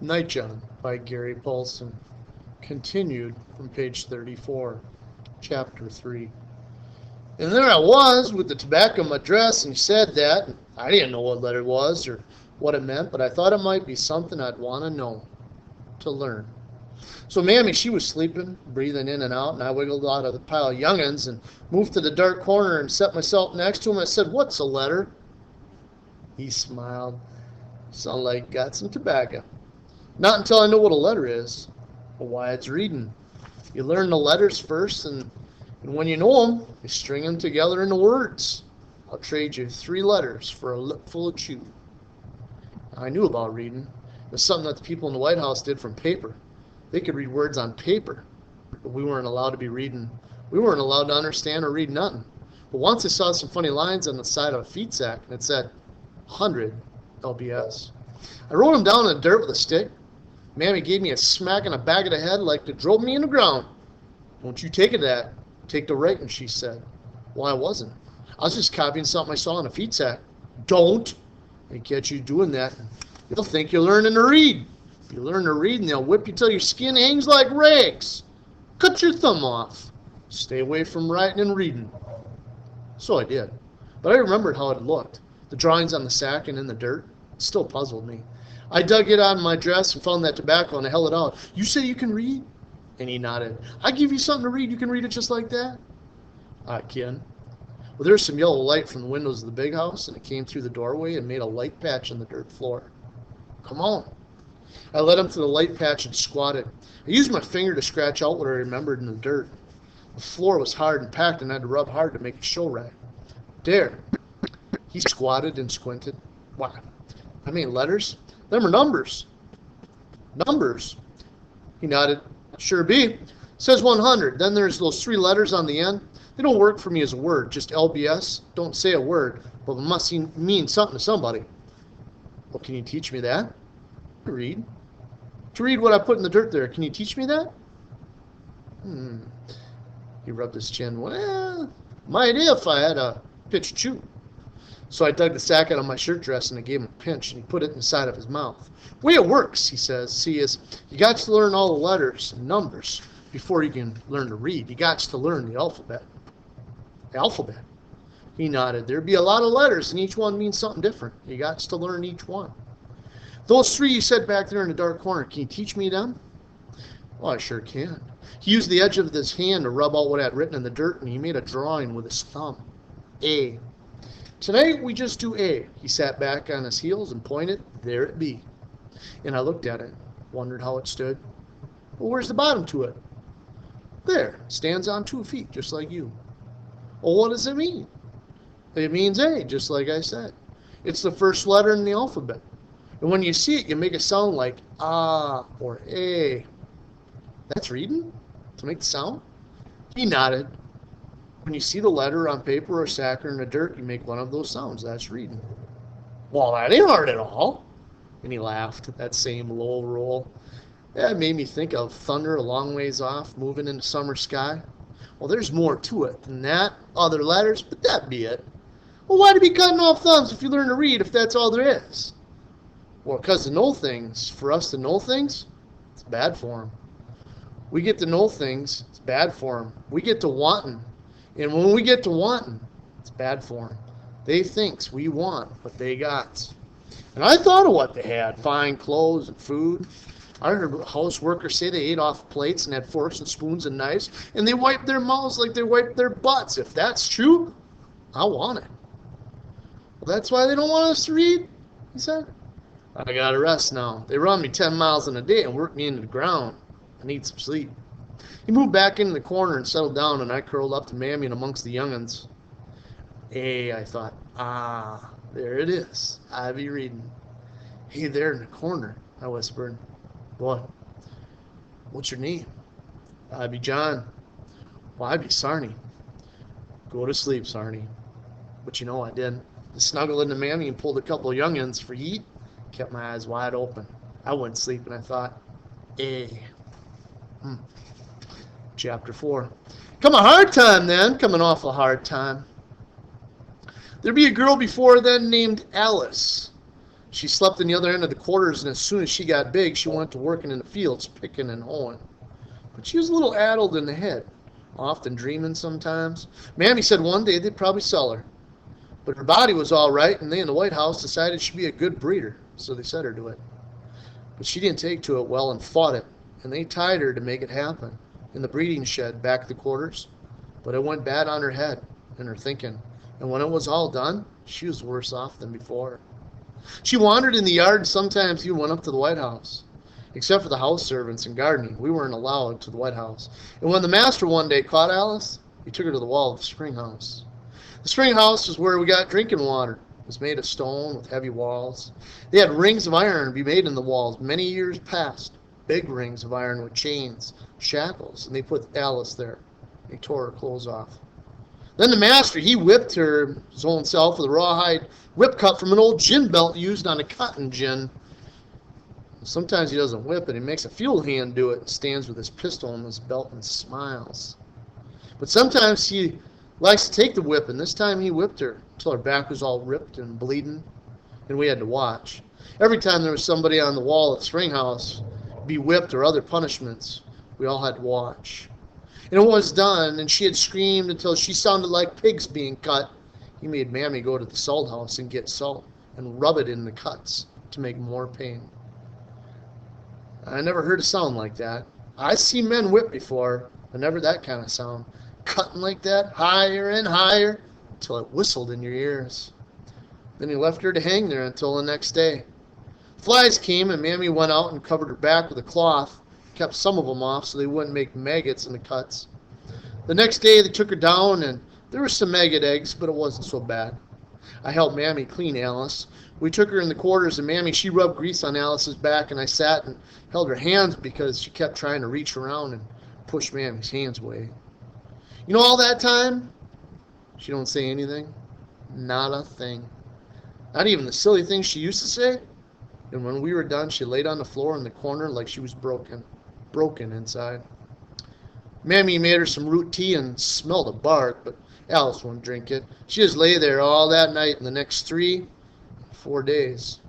Nightjohn by Gary Paulson. Continued from page 34, chapter 3. And there I was with the tobacco in my dress, and he said that. I didn't know what letter it was or what it meant, but I thought it might be something I'd want to know, to learn. So Mammy, she was sleeping, breathing in and out, and I wiggled out of the pile of young'uns and moved to the dark corner and set myself next to him. I said, "What's a letter?" He smiled. "Sound like got some tobacco." "Not until I know what a letter is." "Well, why, it's reading. You learn the letters first, and when you know them, you string them together into words. I'll trade you 3 letters for a lipful of chew." I knew about reading. It was something that the people in the White House did from paper. They could read words on paper, but we weren't allowed to be reading. We weren't allowed to understand or read nothing. But once I saw some funny lines on the side of a feed sack, and it said 100 LBS. I wrote them down in the dirt with a stick. Mammy gave me a smack in the back of the head like to drove me in the ground. "Don't you take it that. Take the writing," she said. Well, I wasn't. I was just copying something I saw in a feed sack. "Don't." They catch you doing that, you'll think you're learning to read. If you learn to read, and they'll whip you till your skin hangs like rags. Cut your thumb off. Stay away from writing and reading. So I did. But I remembered how it looked. The drawings on the sack and in the dirt. It still puzzled me. I dug it out of my dress and found that tobacco and I held it out. "You say you can read?" And he nodded. "I give you something to read. You can read it just like that?" "I can." Well, there was some yellow light from the windows of the big house, and it came through the doorway and made a light patch on the dirt floor. "Come on." I led him to the light patch and squatted. I used my finger to scratch out what I remembered in the dirt. The floor was hard and packed, and I had to rub hard to make it show right. "There." He squatted and squinted. "Why, I mean letters. Them are numbers." "Numbers?" He nodded. "Sure be. Says 100. Then there's those 3 letters on the end. They don't work for me as a word. Just LBS. Don't say a word, but it must mean something to somebody." "Well, can you teach me that?" "To read." "To read what I put in the dirt there. Can you teach me that?" He rubbed his chin. "Well, might if I had a pitch chew." So I dug the sack out of my shirt dress and I gave him a pinch, and he put it inside of his mouth. "Way it works," he says, "see, is you got to learn all the letters and numbers before you can learn to read. You got to learn the alphabet." "The alphabet?" He nodded. "There'd be a lot of letters, and each one means something different. You got to learn each one. Those 3 you said back there in the dark corner, can you teach me them?" "Well, I sure can." He used the edge of his hand to rub out what I had written in the dirt, and he made a drawing with his thumb. "A. Tonight we just do A." He sat back on his heels and pointed. "There it be." And I looked at it, wondered how it stood. "Well, where's the bottom to it?" "There. Stands on 2 feet, just like you." "Well, what does it mean?" "It means A, just like I said. It's the first letter in the alphabet. And when you see it, you make it sound like ah or A." "That's reading? To make the sound?" He nodded. "When you see the letter on paper or sack or in the dirt, you make one of those sounds. That's reading." "Well, that ain't hard at all." And he laughed, that same low roll. That made me think of thunder a long ways off, moving in the summer sky. Well, there's more to it than that. Other letters, but that be it. "Well, why'd you be cutting off thumbs if you learn to read, if that's all there is?" "Well, because to know things, for us to know things, it's bad for them. We get to know things, it's bad for them. We get to wanting. And when we get to wanting, it's bad for them. They thinks we want what they got." And I thought of what they had, fine clothes and food. I heard house workers say they ate off plates and had forks and spoons and knives, and they wiped their mouths like they wiped their butts. If that's true, I want it. "Well, that's why they don't want us to read," he said. "I gotta rest now. They run me 10 miles in a day and work me into the ground. I need some sleep." He moved back into the corner and settled down, and I curled up to Mammy and amongst the young'uns. "Hey," I thought, "ah, there it is. I be reading." "Hey, there in the corner," I whispered. "What?" "What's your name?" "I be John." "Well, I be Sarnie." "Go to sleep, Sarnie." But you know I didn't. I snuggled into Mammy and pulled a couple of young'uns for heat. Kept my eyes wide open. I wouldn't sleep, and I thought, eh. Chapter 4. Come a hard time then, coming off a hard time. There be a girl before then named Alice. She slept in the other end of the quarters, and as soon as she got big, she went to working in the fields, picking and hoeing. But she was a little addled in the head, often dreaming sometimes. Mammy said one day they'd probably sell her. But her body was all right, and they in the White House decided she'd be a good breeder, so they set her to it. But she didn't take to it well and fought it, and they tied her to make it happen in the breeding shed back at the quarters. But it went bad on her head and her thinking, and when it was all done, she was worse off than before. She wandered in the yard, and sometimes even went up to the White House. Except for the house servants and gardening, we weren't allowed to the White House. And when the master one day caught Alice, he took her to the wall of the spring house. The spring house was where we got drinking water. It was made of stone with heavy walls. They had rings of iron to be made in the walls many years past, big rings of iron with chains, shackles, and they put Alice there. They tore her clothes off. Then the master, he whipped her, his own self, with a rawhide whip cut from an old gin belt used on a cotton gin. Sometimes he doesn't whip it. He makes a field hand do it and stands with his pistol in his belt and smiles. But sometimes he likes to take the whip, and this time he whipped her until her back was all ripped and bleeding, and we had to watch. Every time there was somebody on the wall at the spring house be whipped or other punishments, we all had to watch. And it was done, and she had screamed until she sounded like pigs being cut. He made Mammy go to the salt house and get salt and rub it in the cuts to make more pain. I never heard a sound like that. I've seen men whip before, but never that kind of sound. Cutting like that, higher and higher, until it whistled in your ears. Then he left her to hang there until the next day. Flies came, and Mammy went out and covered her back with a cloth, kept some of them off so they wouldn't make maggots in the cuts. The next day they took her down, and there were some maggot eggs, but it wasn't so bad. I helped Mammy clean Alice. We took her in the quarters, and Mammy, she rubbed grease on Alice's back, and I sat and held her hands because she kept trying to reach around and push Mammy's hands away. You know, all that time, she don't say anything. Not a thing. Not even the silly things she used to say. And when we were done, she laid on the floor in the corner like she was broken inside. Mammy made her some root tea and smelled the bark, but Alice wouldn't drink it. She just lay there all that night and the next 4 days.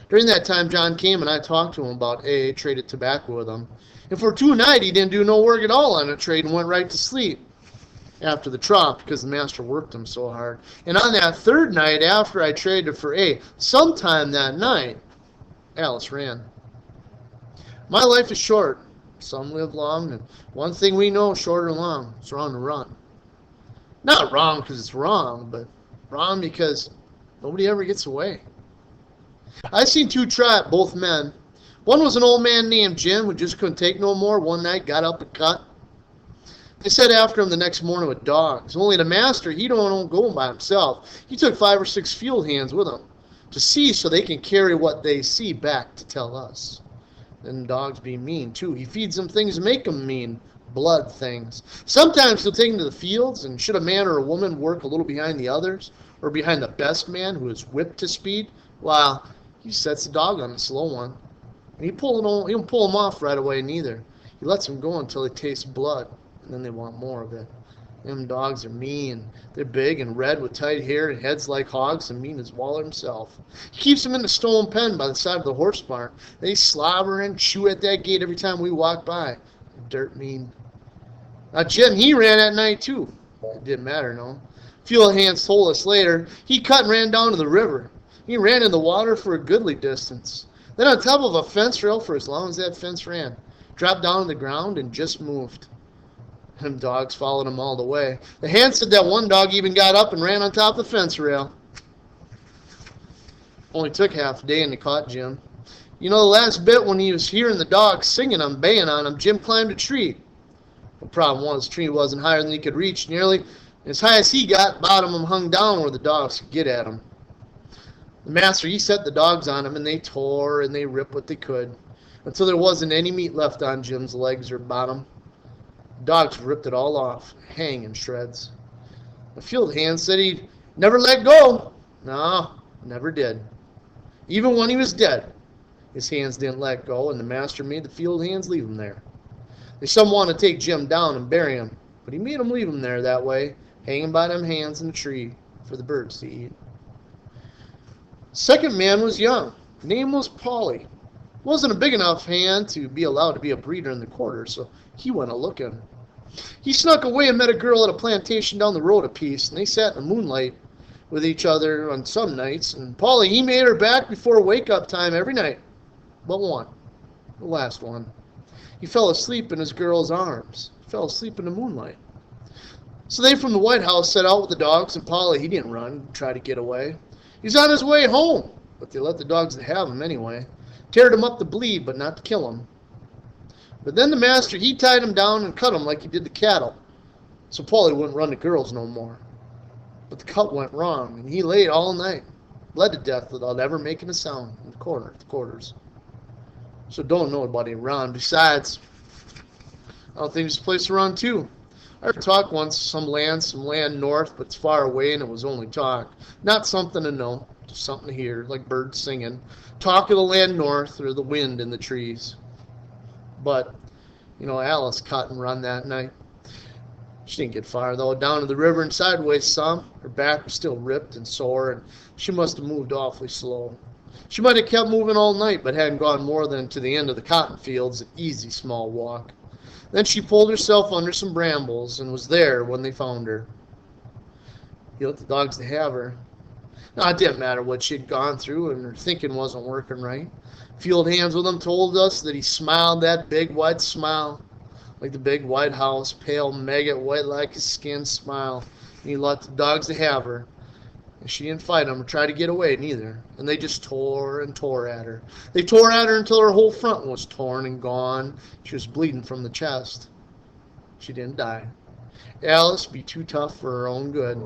During that time, John came and I talked to him about traded tobacco with him. And for 2 nights, he didn't do no work at all on a trade and went right to sleep after the trough because the master worked him so hard. And on that 3rd night, after I traded for sometime that night, Alice ran. My life is short. Some live long, and one thing we know, short or long, it's wrong to run. Not wrong because it's wrong, but wrong because nobody ever gets away. I seen 2 trap, both men. One was an old man named Jim who just couldn't take no more. One night got up and cut. They set after him the next morning with dogs. Only the master, he don't go by himself. He took 5 or 6 field hands with him to see so they can carry what they see back to tell us. Then dogs be mean too. He feeds them things that make them mean. Blood things. Sometimes he'll take them to the fields, and should a man or a woman work a little behind the others, or behind the best man who is whipped to speed, well, he sets the dog on the slow one. And he don't pull him off right away neither. He lets him go until he tastes blood, and then they want more of it. Them dogs are mean. They're big and red with tight hair and heads like hogs, and mean as Waller himself. He keeps them in the stone pen by the side of the horse barn. They slobber and chew at that gate every time we walk by. Dirt mean. Now Jim, he ran at night too. It didn't matter, no. Field hands told us later, he cut and ran down to the river. He ran in the water for a goodly distance. Then on top of a fence rail for as long as that fence ran. Dropped down to the ground and just moved. Them dogs followed him all the way. The hand said that one dog even got up and ran on top of the fence rail. Only took half a day and they caught Jim. You know, the last bit when he was hearing the dogs singing and baying on him, Jim climbed a tree. The problem was the tree wasn't higher than he could reach. Nearly as high as he got, bottom of him hung down where the dogs could get at him. The master, he set the dogs on him, and they tore and they ripped what they could until there wasn't any meat left on Jim's legs or bottom. The dogs ripped it all off, hang in shreds. The field hand said he never let go. No, never did. Even when he was dead, his hands didn't let go, and the master made the field hands leave him there. They some wanted to take Jim down and bury him, but he made them leave him there that way, hanging by them hands in the tree for the birds to eat. The second man was young. Name was Polly. Wasn't a big enough hand to be allowed to be a breeder in the quarter, so he went a-looking. He snuck away and met a girl at a plantation down the road a piece, and they sat in the moonlight with each other on some nights, and Polly, he made her back before wake-up time every night, but one, the last one. He fell asleep in his girl's arms. He fell asleep in the moonlight. So they from the White House set out with the dogs, and Polly, he didn't run, try to get away. He's on his way home, but they let the dogs have him anyway. Teared him up to bleed, but not to kill him. But then the master, he tied him down and cut him like he did the cattle, so Polly wouldn't run the girls no more. But the cut went wrong, and he lay all night, bled to death without ever making a sound in the quarters. So don't know about Iran. Besides, I don't think there's a place to run to. I heard talk once, some land north, but it's far away, and it was only talk. Not something to know, just something to hear, like birds singing. Talk of the land north, or the wind in the trees. But, Alice cut and run that night. She didn't get far, though. Down to the river and sideways some. Her back was still ripped and sore, and she must have moved awfully slow. She might have kept moving all night, but hadn't gone more than to the end of the cotton fields, an easy small walk. Then she pulled herself under some brambles and was there when they found her. He let the dogs to have her. Now, it didn't matter what she'd gone through, and her thinking wasn't working right. Field hands with him told us that he smiled that big white smile, like the big white house, pale maggot white like his skin smile. And he let the dogs to have her. And she didn't fight him or try to get away neither. And they just tore and tore at her. They tore at her until her whole front was torn and gone. She was bleeding from the chest. She didn't die. Alice be too tough for her own good.